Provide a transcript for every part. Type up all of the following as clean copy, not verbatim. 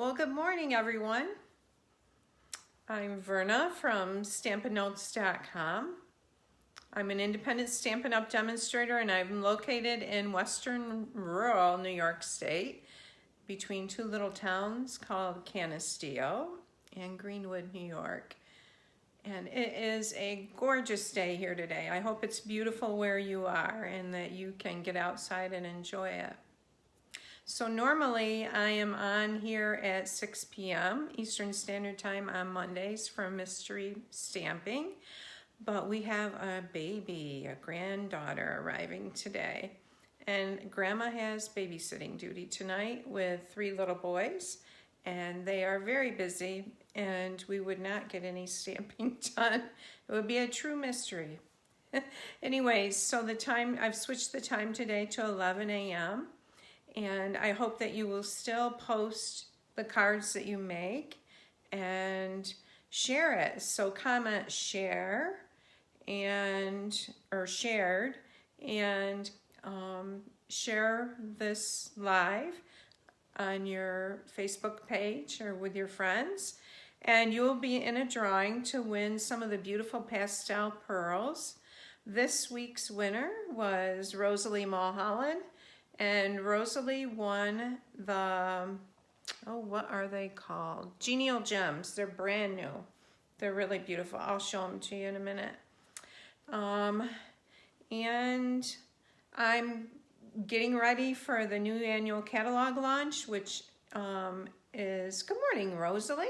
Well, good morning, everyone. I'm Verna from StampinNotes.com. I'm an independent Stampin' Up! Demonstrator, and I'm located in western rural New York State between two little towns called Canisteo and Greenwood, New York. And it is a gorgeous day here today. I hope it's beautiful where you are and that you can get outside and enjoy it. So normally I am on here at 6 p.m. Eastern Standard Time on Mondays for mystery stamping, but we have a baby, a granddaughter arriving today, and Grandma has babysitting duty tonight with 3 little boys, and they are very busy, and we would not get any stamping done. It would be a true mystery. Anyways, so I've switched the time today to 11 a.m. And I hope that you will still post the cards that you make and share it. So comment share or shared and share this live on your Facebook page or with your friends. And you'll be in a drawing to win some of the beautiful pastel pearls. This week's winner was Rosalie Mullen. And Rosalie won the, what are they called? Genial Gems. They're brand new. They're really beautiful. I'll show them to you in a minute. And I'm getting ready for the new annual catalog launch, which is, good morning, Rosalie.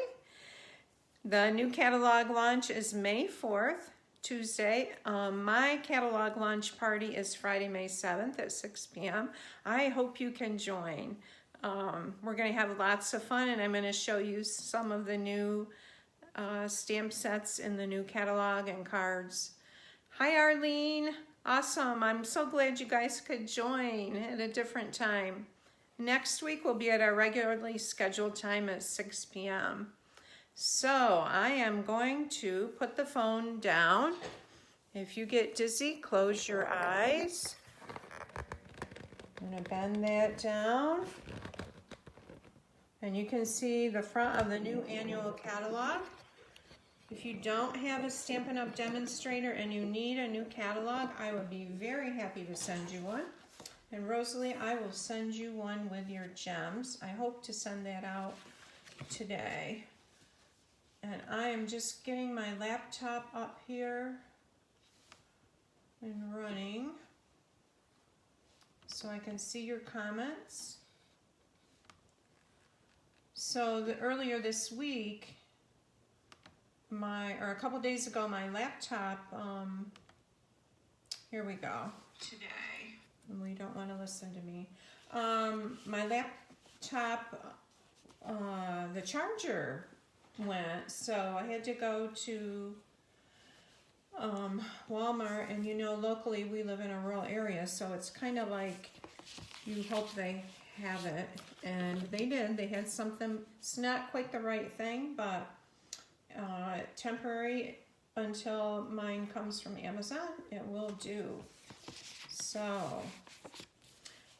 The new catalog launch is May 4th. Tuesday. My catalog launch party is Friday, May 7th at 6 p.m. I hope you can join. We're going to have lots of fun, and I'm going to show you some of the new stamp sets in the new catalog and cards. Hi, Arlene. Awesome. I'm so glad you guys could join at a different time. Next week, we'll be at our regularly scheduled time at 6 p.m. So I am going to put the phone down. If you get dizzy, close your eyes. I'm going to bend that down. And you can see the front of the new annual catalog. If you don't have a Stampin' Up! Demonstrator and you need a new catalog, I would be very happy to send you one. And Rosalie, I will send you one with your gems. I hope to send that out today. And I am just getting my laptop up here and running so I can see your comments. So earlier this week, or a couple days ago, my laptop, here we go. Today, we don't want to listen to me. My laptop, the charger went, so I had to go to Walmart, and you know, locally we live in a rural area, so it's kind of like you hope they have it, and they did. They had something. It's not quite the right thing, but temporary until mine comes from Amazon. It will do. So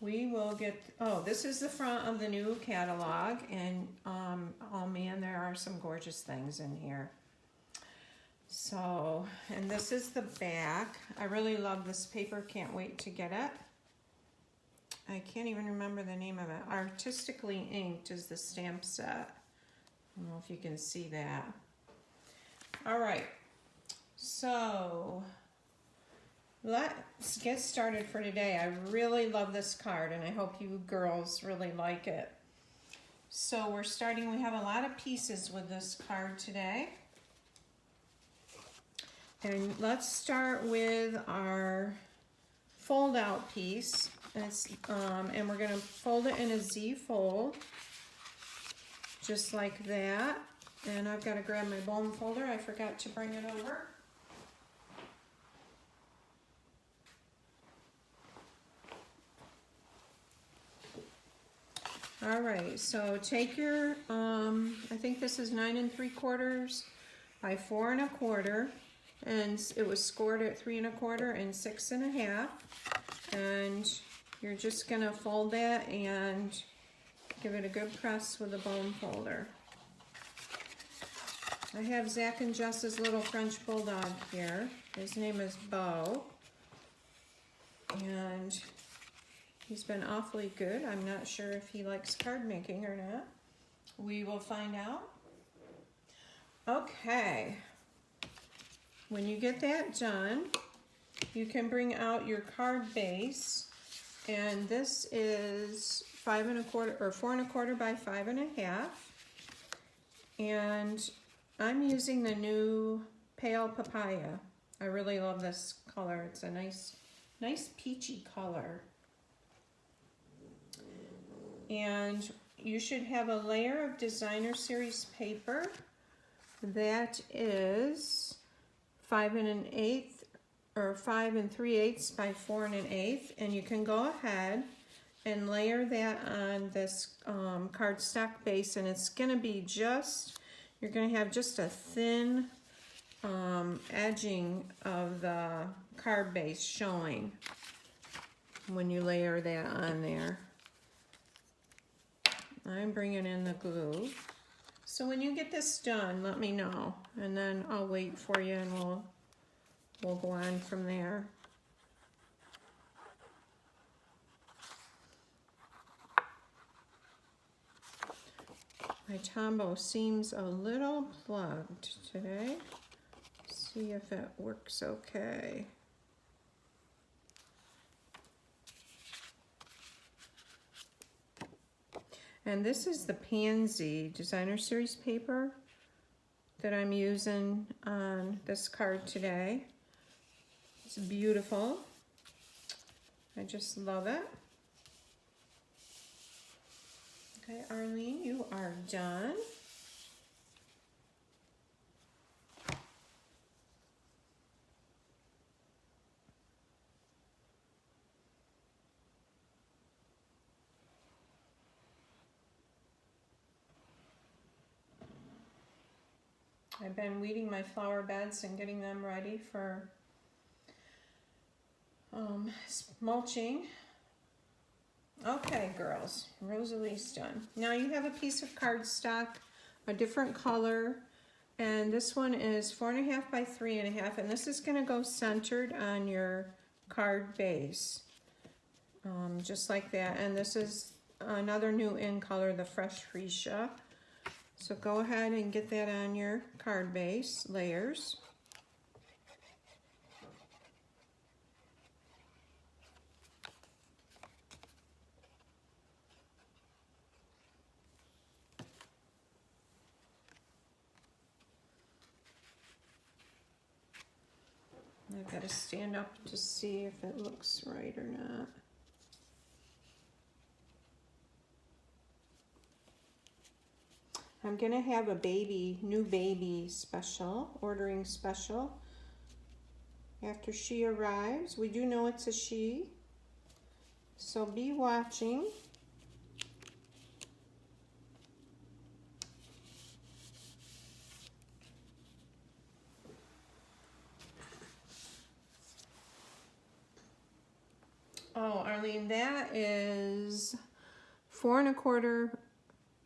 we will get, this is the front of the new catalog, and oh man, there are some gorgeous things in here. So, and this is the back. I really love this paper, can't wait to get it. I can't even remember the name of it. Artistically Inked is the stamp set. I don't know if you can see that. All right, so let's get started for today. I really love this card, and I hope you girls really like it. So we're starting, we have a lot of pieces with this card today. And let's start with our fold out piece. And we're gonna fold it in a Z fold, just like that. And I've got to grab my bone folder. I forgot to bring it over. All right, so take your, I think this is 9 3/4 by 4 1/4, and it was scored at 3 1/4 and 6 1/2. And you're just gonna fold that and Give it a good press with a bone folder. I have Zach and Jess's little French Bulldog here. His name is Beau. And he's been awfully good. I'm not sure if he likes card making or not. We will find out. Okay. When you get that done, you can bring out your card base. And this is 5 1/4 or 4 1/4 by 5 1/2. And I'm using the new Pale Papaya. I really love this color. It's a nice peachy color. And you should have a layer of designer series paper that is 5 1/8 or 5 3/8 by 4 1/8, and you can go ahead and layer that on this cardstock base, and it's going to be you're going to have just a thin edging of the card base showing when you layer that on there. I'm bringing in the glue. So when you get this done, let me know, and then I'll wait for you, and we'll go on from there. My Tombow seems a little plugged today. See if it works okay. And this is the Pansy Designer Series paper that I'm using on this card today. It's beautiful. I just love it. Okay, Arlene, you are done. I've been weeding my flower beds and getting them ready for mulching. Okay, girls, Rosalie's done. Now you have a piece of cardstock, a different color, and this one is 4 1/2 by 3 1/2, and this is going to go centered on your card base, just like that. And this is another new in color, the Fresh Freesia. So go ahead and get that on your card base layers. I've got to stand up to see if it looks right or not. I'm going to have a new baby special, ordering special. After she arrives, we do know it's a she, so be watching. Oh, Arlene, that is 4 1/4,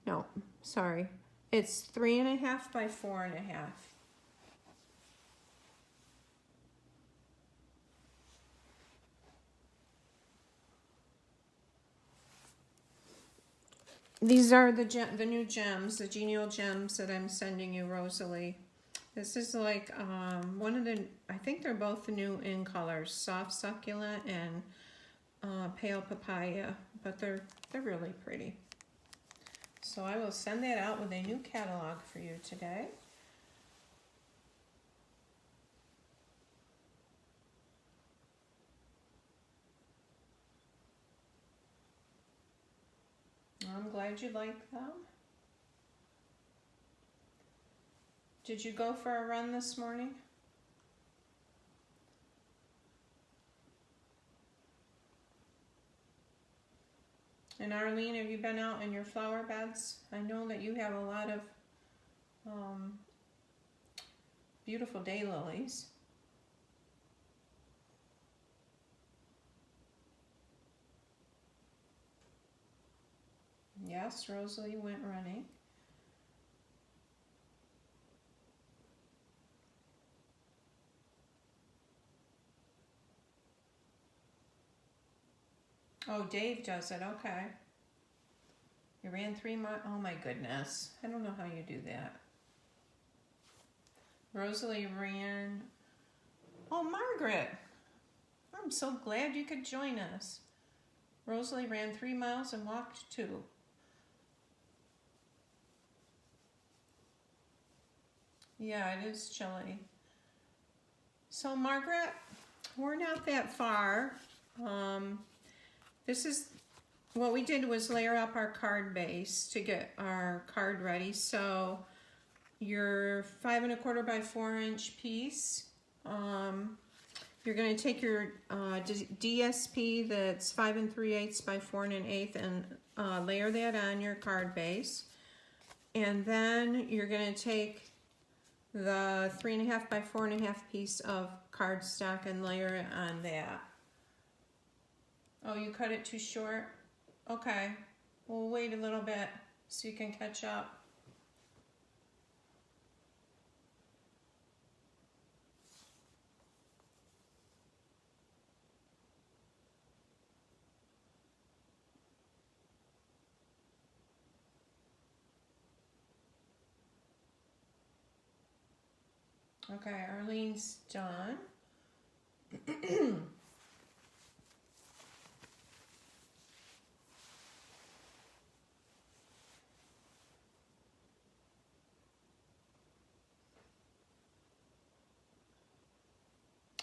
no, sorry. It's 3 1/2 by 4 1/2. These are the new gems, the genial gems that I'm sending you, Rosalie. This is like one of the, I think they're both the new in colors, soft succulent and pale papaya, but they're really pretty. So I will send that out with a new catalog for you today. I'm glad you like them. Did you go for a run this morning? And Arlene, have you been out in your flower beds? I know that you have a lot of beautiful daylilies. Yeah, fast. Rosalie went running. Oh, Dave does it. Okay. You ran 3 miles. Oh my goodness. I don't know how you do that. Rosalie ran. Oh, Margaret. I'm so glad you could join us. Rosalie ran 3 miles and walked 2. Yeah, it is chilly. So Margaret, we're not that far. This is what we did was layer up our card base to get our card ready. So your 5 1/4 by 4 inch piece. You're going to take your DSP that's 5 3/8 by 4 1/8 and layer that on your card base. And then you're going to take the 3 1/2 by 4 1/2 piece of cardstock and layer it on that. Oh, you cut it too short? Okay, we'll wait a little bit so you can catch up. Okay, Arlene's done.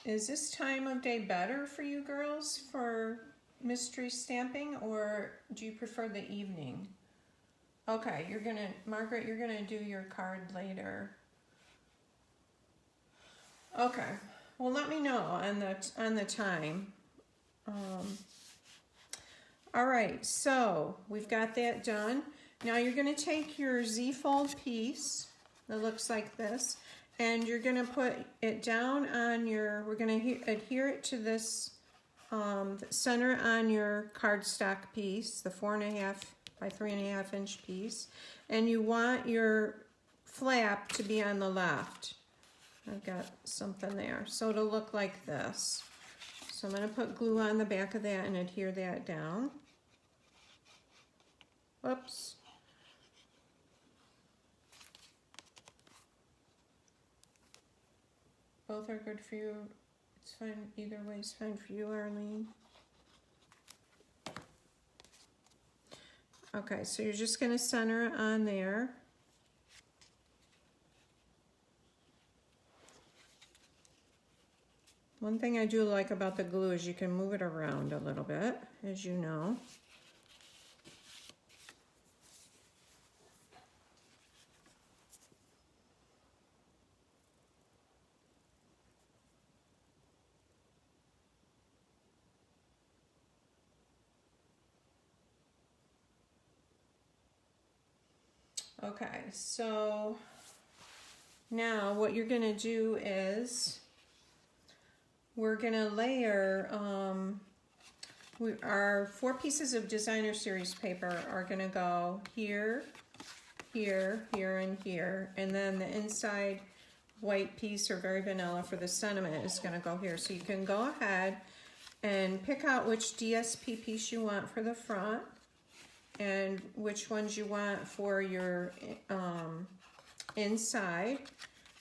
Is this time of day better for you girls for mystery stamping, or do you prefer the evening? Okay, Margaret, you're gonna do your card later. Okay, well let me know on the time. All right, so we've got that done. Now you're gonna take your Z-fold piece that looks like this, and you're gonna put it down on your, we're gonna adhere it to this center on your cardstock piece, the 4 1/2 by 3 1/2 inch piece, and you want your flap to be on the left. I've got something there, so it'll look like this. So I'm gonna put glue on the back of that and adhere that down. Whoops. Both are good for you. It's fine, either way is fine for you, Arlene. Okay, so you're just gonna center it on there. One thing I do like about the glue is you can move it around a little bit, as you know. Okay, so now what you're gonna do is we're gonna layer, our 4 pieces of designer series paper are gonna go here, here, here, and here. And then the inside white piece, or very vanilla for the sentiment, is gonna go here. So you can go ahead and pick out which DSP piece you want for the front and which ones you want for your inside,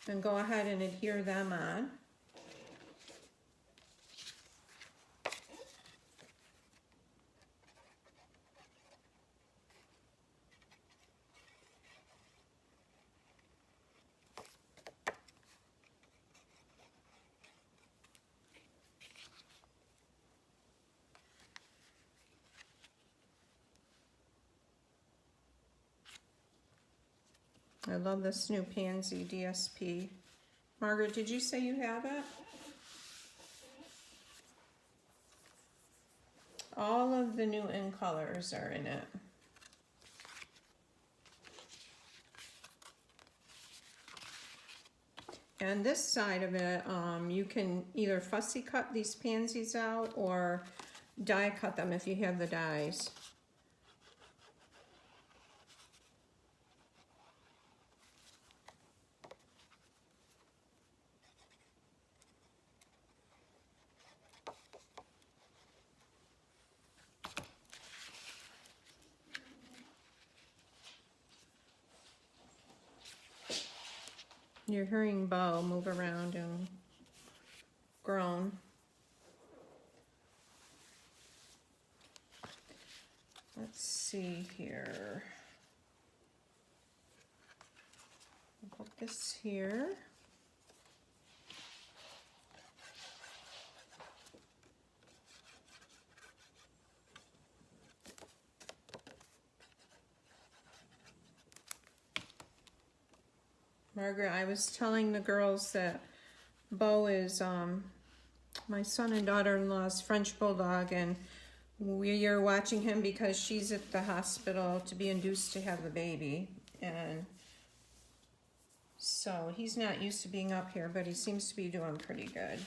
and go ahead and adhere them on. I love this new Pansy DSP. Margaret, did you say you have it? All of the new in colors are in it. And this side of it, you can either fussy cut these pansies out or die cut them if you have the dies. You're hearing Bo move around and groan. Let's see here. I'll put this here. Margaret, I was telling the girls that Bo is my son and daughter-in-law's French Bulldog, and we are watching him because she's at the hospital to be induced to have the baby. And so he's not used to being up here, but he seems to be doing pretty good.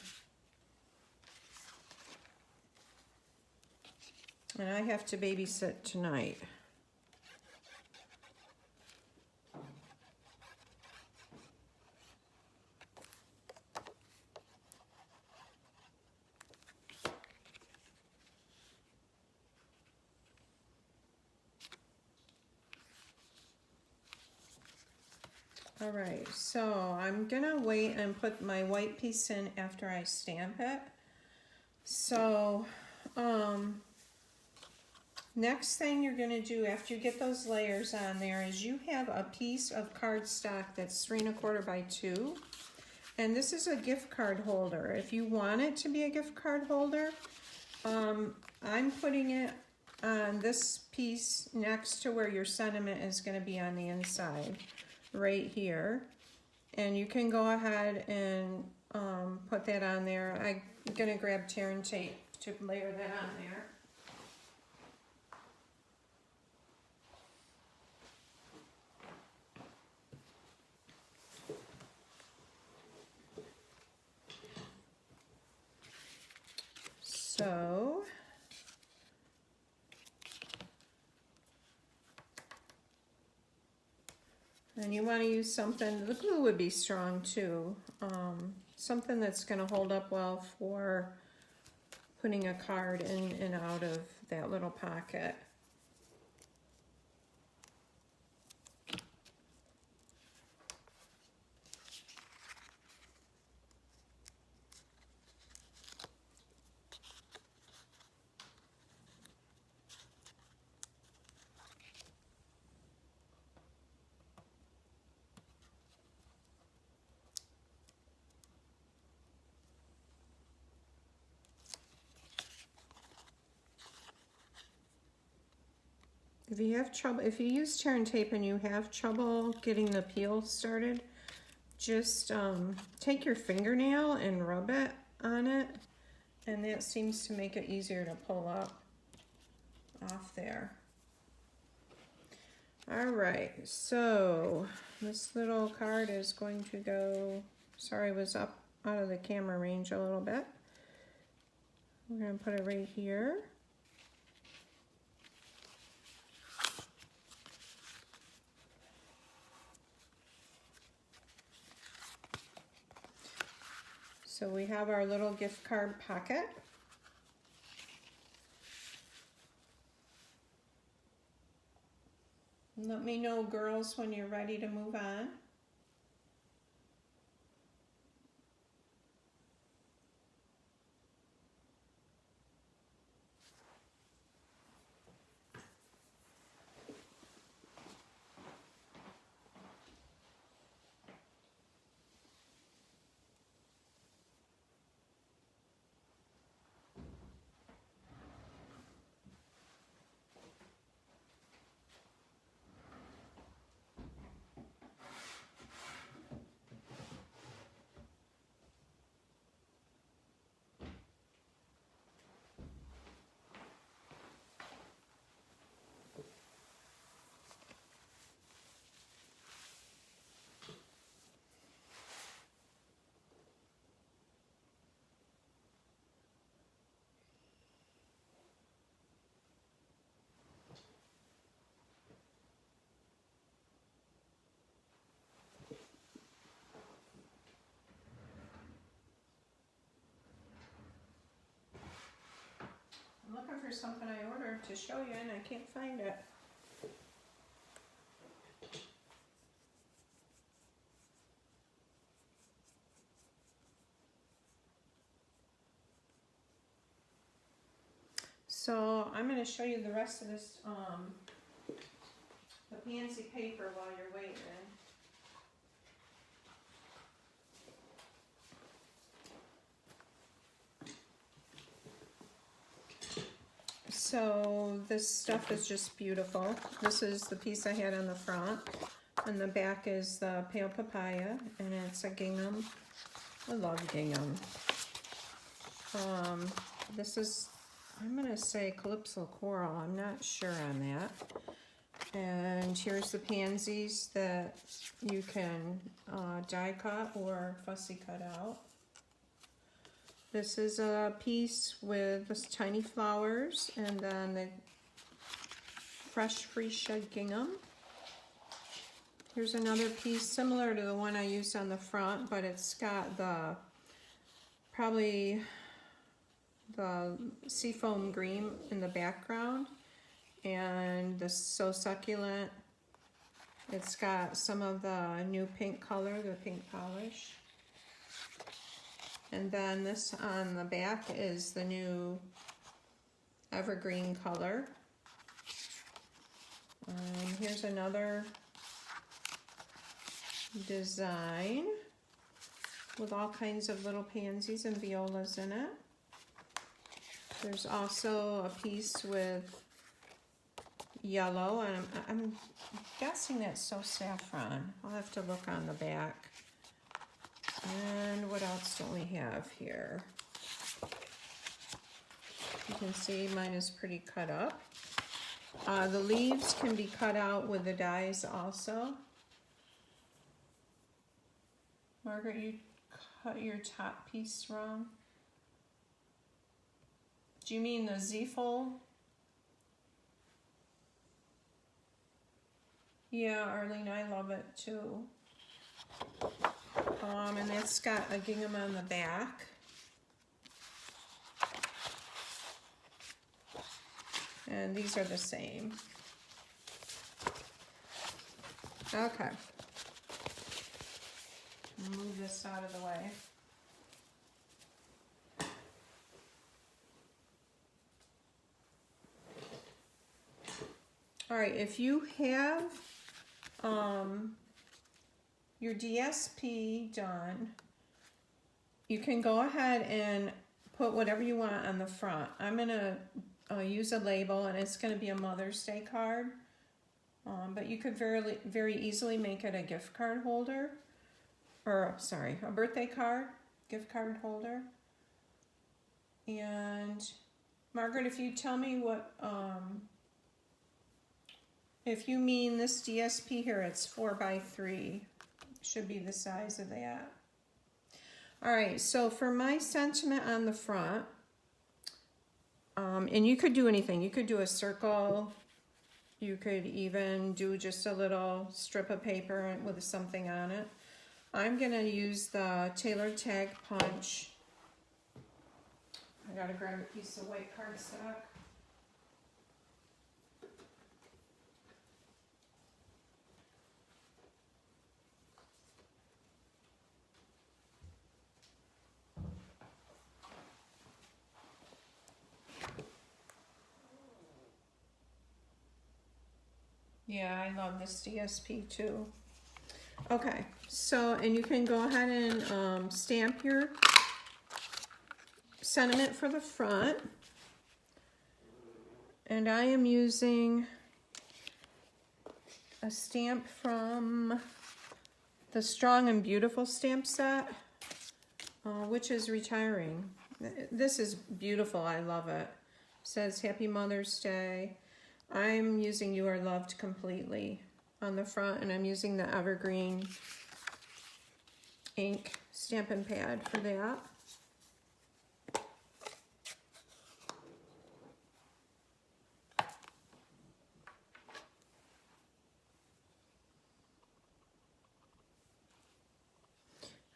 And I have to babysit tonight. All right, so I'm gonna wait and put my white piece in after I stamp it. So, next thing you're gonna do after you get those layers on there is you have a piece of cardstock that's 3 1/4 by 2. And this is a gift card holder. If you want it to be a gift card holder, I'm putting it on this piece next to where your sentiment is gonna be on the inside, right here. And you can go ahead and put that on there. I'm gonna grab tear and tape to layer that on there. So, and you want to use something, the glue would be strong too, something that's going to hold up well for putting a card in and out of that little pocket. If you have trouble, if you use tear and tape and you have trouble getting the peel started, just take your fingernail and rub it on it, and that seems to make it easier to pull up off there. All right, so this little card is going to go, sorry, it was up out of the camera range a little bit. We're going to put it right here. So we have our little gift card pocket. Let me know, girls, when you're ready to move on. I'm looking for something I ordered to show you and I can't find it. So I'm going to show you the rest of this, the pansy paper while you're waiting. So this stuff is just beautiful. This is the piece I had on the front, and the back is the pale papaya, and it's a gingham. I love gingham. This is, I'm gonna say Calypso Coral, I'm not sure on that. And here's the pansies that you can die cut or fussy cut out. This is a piece with this tiny flowers and then the fresh free shed gingham. Here's another piece similar to the one I used on the front, but it's got the probably the seafoam green in the background, and the So Succulent. It's got some of the new pink color, the pink polish. And then this on the back is the new evergreen color. Here's another design with all kinds of little pansies and violas in it. There's also a piece with yellow, and I'm guessing that's So Saffron. I'll have to look on the back. And what else do we have here? You can see mine is pretty cut up. The leaves can be cut out with the dies also. Margaret, you cut your top piece wrong. Do you mean the Z-fold? Yeah, Arlene, I love it too. And that's got a gingham on the back. And these are the same. Okay. Move this out of the way. All right, if you have your DSP done, you can go ahead and put whatever you want on the front. I'm gonna use a label, and it's gonna be a Mother's Day card, but you could very easily make it a gift card holder, or sorry, a birthday card, gift card holder. And Margaret, if you tell me what, if you mean this DSP here, it's 4x3. Should be the size of that. All right, so for my sentiment on the front, and you could do anything. You could do a circle. You could even do just a little strip of paper with something on it. I'm gonna use the Tailored Tag Punch. I gotta grab a piece of white cardstock. Yeah, I love this DSP too. Okay, so, and you can go ahead and stamp your sentiment for the front. And I am using a stamp from the Strong and Beautiful stamp set, which is retiring. This is beautiful, I love it. It says Happy Mother's Day. I'm using You Are Loved Completely on the front, and I'm using the Evergreen ink stamping pad for that.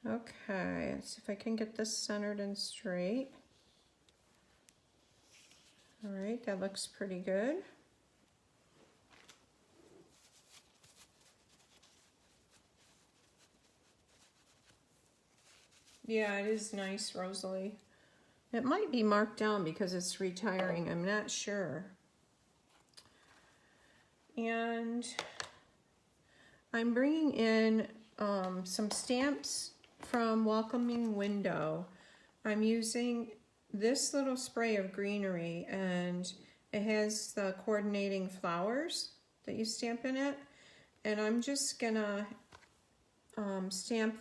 Okay, let's see if I can get this centered and straight. All right, that looks pretty good. Yeah, it is nice, Rosalie. It might be marked down because it's retiring, I'm not sure. And I'm bringing in some stamps from Welcoming Window. I'm using this little spray of greenery, and it has the coordinating flowers that you stamp in it. And I'm just gonna stamp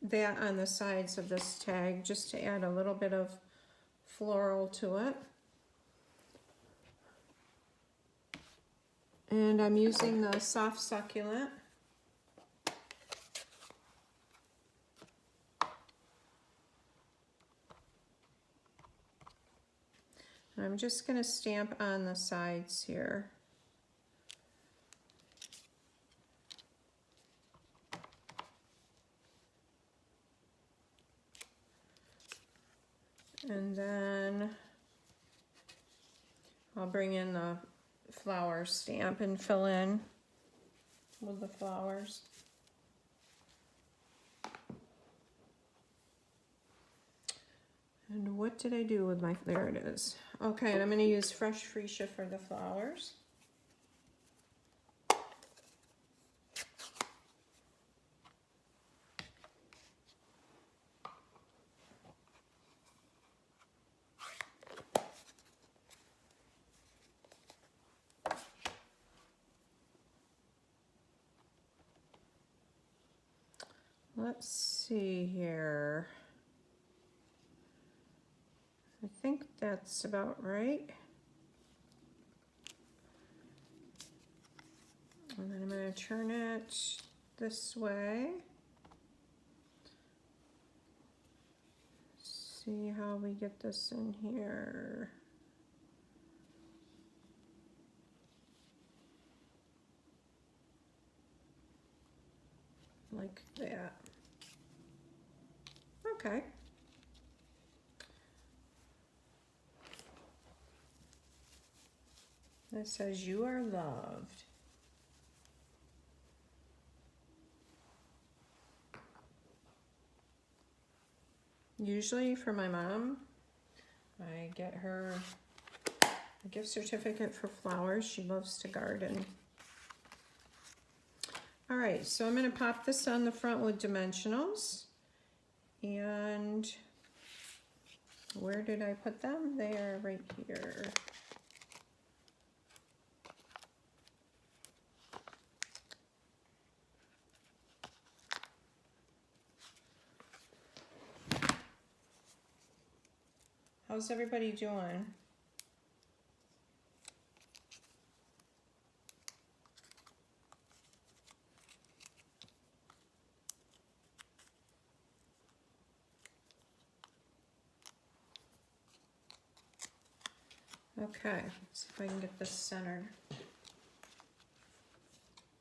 that on the sides of this tag just to add a little bit of floral to it. And I'm using the soft succulent. And I'm just going to stamp on the sides here. And then I'll bring in the flower stamp and fill in with the flowers. And what did I do with my, there it is. Okay, and I'm going to use fresh freesia for the flowers. Let's see here. I think that's about right. And then I'm going to turn it this way. See how we get this in here. Like that. Okay. It says you are loved. Usually for my mom, I get her a gift certificate for flowers. She loves to garden. All right, so I'm going to pop this on the front with dimensionals. And where did I put them? They are right here. How's everybody doing? Okay, let's see if I can get this centered.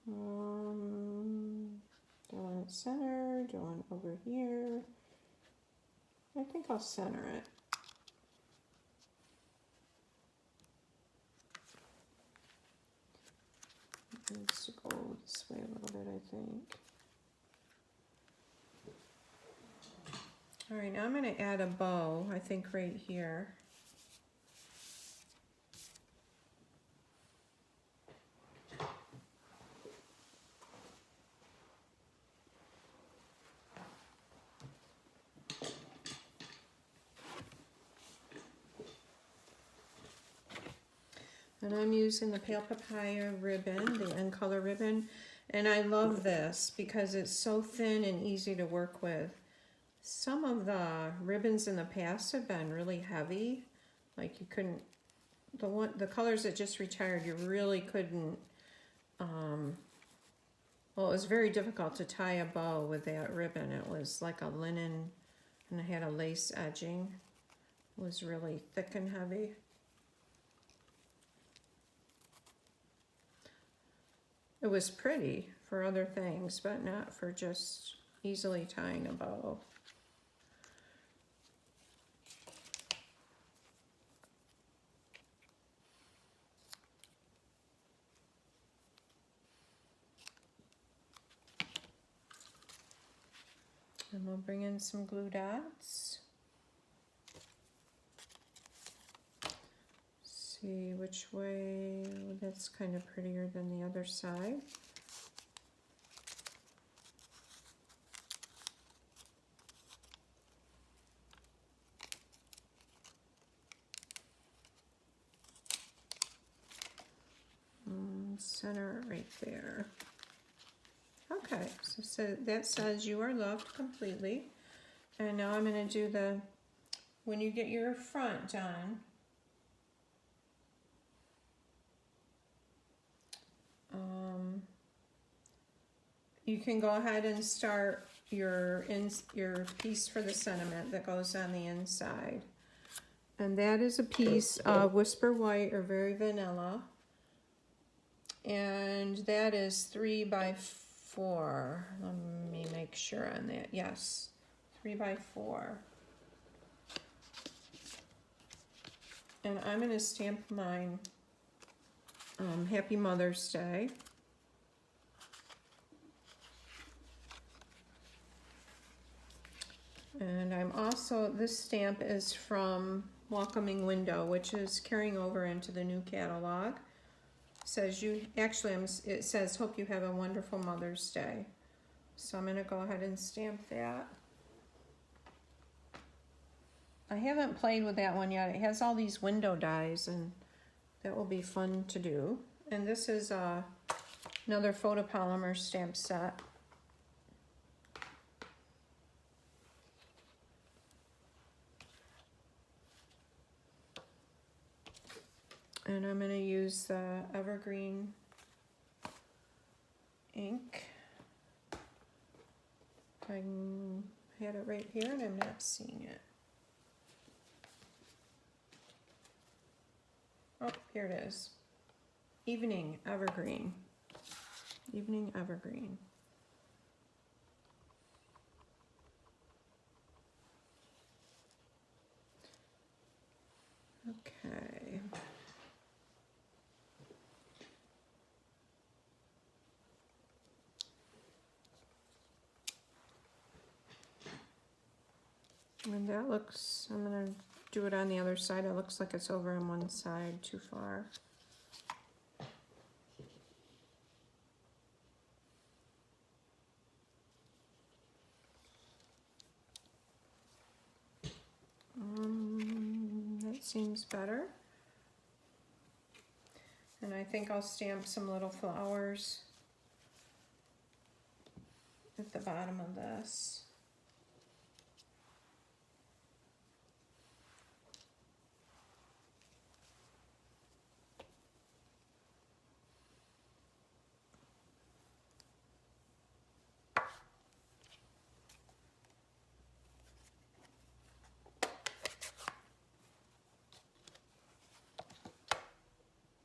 Doing it center, doing over here. I think I'll center it. It needs to go this way a little bit, I think. All right, now I'm going to add a bow, I think right here. And I'm using the Pale Papaya ribbon, the End Color ribbon. And I love this because it's so thin and easy to work with. Some of the ribbons in the past have been really heavy. Like you couldn't, the colors that just retired, you really couldn't, well, it was very difficult to tie a bow with that ribbon. It was like a linen and it had a lace edging. It was really thick and heavy. It was pretty for other things, but not for just easily tying a bow. And we'll bring in some glue dots. see which way. That's kind of prettier than the other side. Center right there. Okay, so that says you are loved completely. And now I'm going to do the, when you get your front done, you can go ahead and start your piece for the sentiment that goes on the inside. And that is a piece of Whisper White or Very Vanilla. And that is 3 by 4. Let me make sure on that. Yes, 3 by 4. And I'm going to stamp mine Happy Mother's Day. And I'm also, this stamp is from Welcoming Window, which is carrying over into the new catalog. Says you, actually it says hope you have a wonderful Mother's Day. So I'm going to go ahead and stamp that. I haven't played with that one yet. It has all these window dies and that will be fun to do. And this is another photopolymer stamp set. And I'm going to use the Evergreen ink. I had it right here and I'm not seeing it. Oh, here it is. Evening Evergreen. Evening Evergreen. Okay. And that looks, I'm going to do it on the other side. It looks like it's over on one side too far. That seems better. And I think I'll stamp some little flowers at the bottom of this.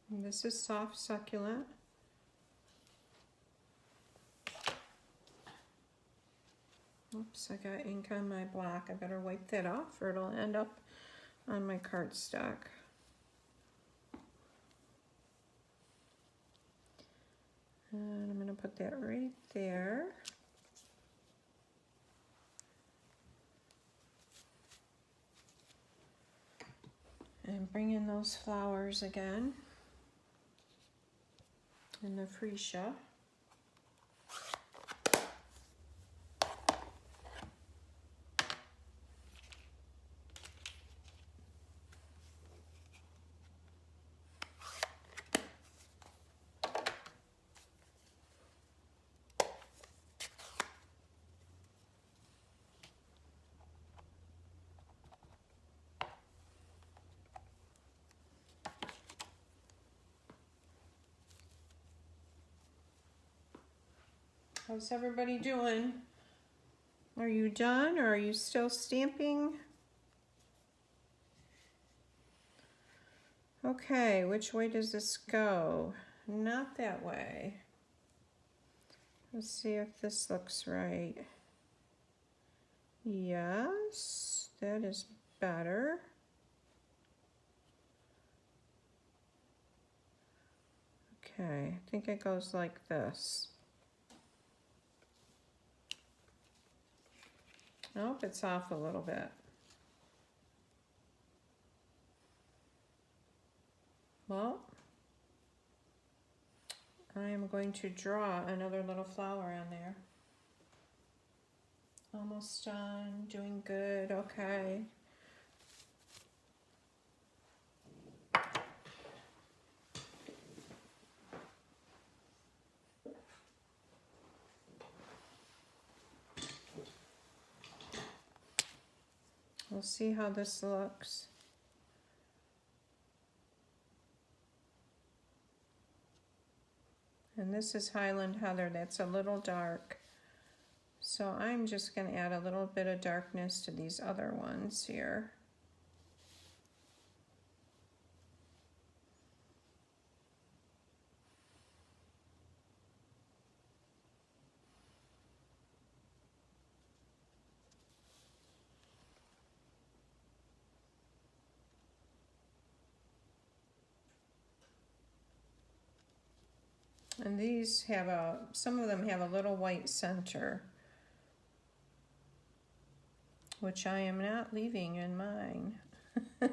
And this is Soft Succulent. Oops, I got ink on my block. I better wipe that off or it'll end up on my cardstock. And I'm going to put that right there. And bring in those flowers again in the freesia. How's everybody doing? Are you done or are you still stamping? Okay, which way does this go? Not that way. Let's see if this looks right. Yes, that is better. Okay, I think it goes like this. Nope, it's off a little bit. Well, I am going to draw another little flower on there. Almost done, doing good, okay. We'll see how this looks. And this is Highland Heather, that's a little dark. So I'm just going to add a little bit of darkness to these other ones here. And these have some of them have a little white center, which I am not leaving in mine. Oh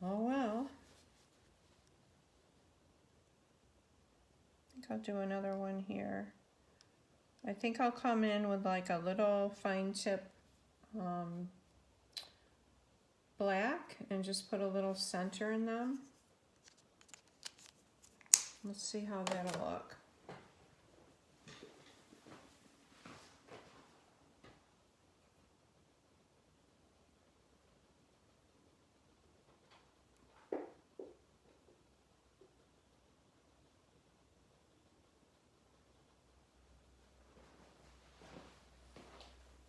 well. I think I'll do another one here. I think I'll come in with like a little fine tip black and just put a little center in them. Let's see how that'll look.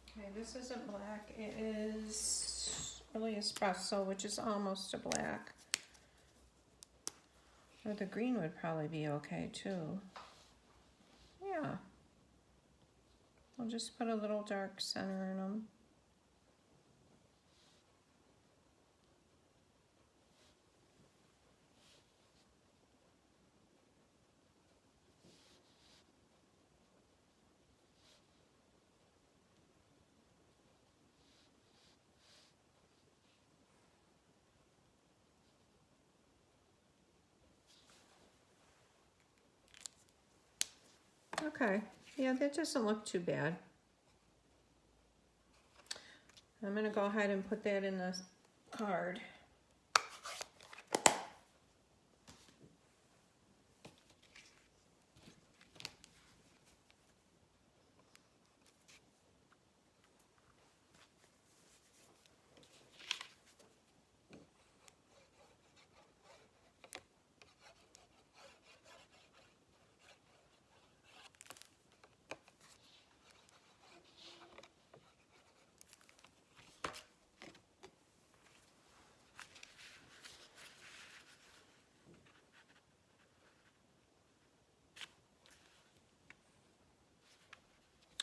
Okay, this isn't black, it is really espresso, which is almost a black. Or the green would probably be okay too. Yeah. I'll just put a little dark center in them. Okay, yeah, that doesn't look too bad. I'm going to go ahead and put that in the card.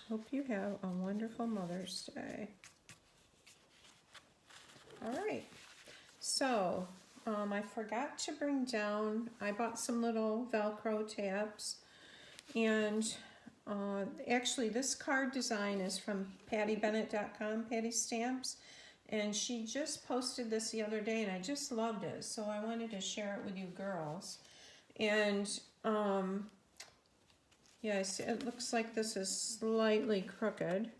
Hope you have a wonderful Mother's Day. All right, so I forgot to bring down, I bought some little Velcro tabs, and actually this card design is from pattybennett.com, Patty Stamps, and she just posted this the other day and I just loved it, so I wanted to share it with you girls. And yes, it looks like this is slightly crooked.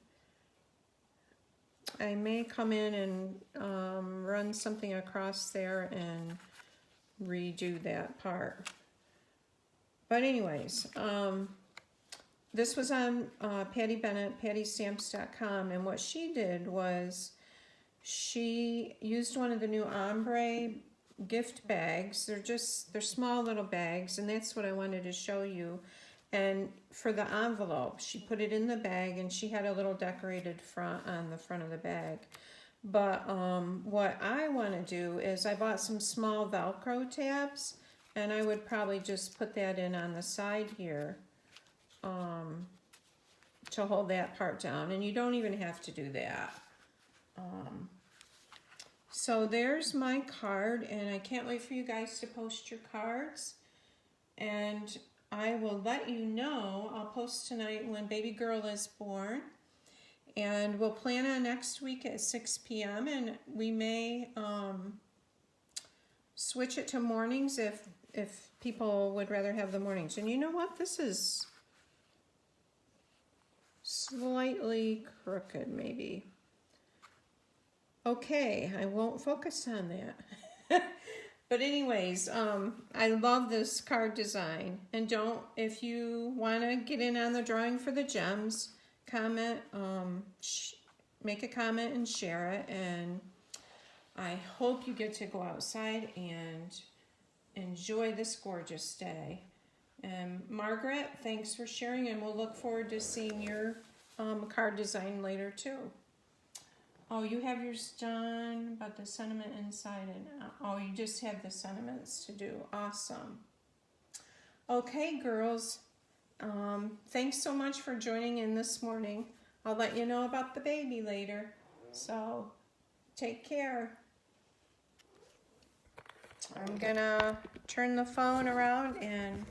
I may come in and run something across there and redo that part. But anyways, this was on Patty Bennett, pattystamps.com, and what she did was she used one of the new ombre gift bags. They're small little bags, and that's what I wanted to show you. And for the envelope, she put it in the bag, and she had a little decorated front on the front of the bag. But what I want to do is I bought some small Velcro tabs, and I would probably just put that in on the side here to hold that part down. And you don't even have to do that. So there's my card, and I can't wait for you guys to post your cards. And I will let you know. I'll post tonight when baby girl is born. And we'll plan on next week at 6 p.m. And we may switch it to mornings if people would rather have the mornings. And you know what? This is slightly crooked, maybe. Okay, I won't focus on that. But anyways, I love this card design. And if you want to get in on the drawing for the gems, comment, make a comment and share it. And I hope you get to go outside and enjoy this gorgeous day. And Margaret, thanks for sharing, and we'll look forward to seeing your card design later too. Oh, you have yours done, but the sentiment inside and out. Oh, you just have the sentiments to do. Awesome. Okay, girls. Thanks so much for joining in this morning. I'll let you know about the baby later. So, take care. I'm gonna turn the phone around and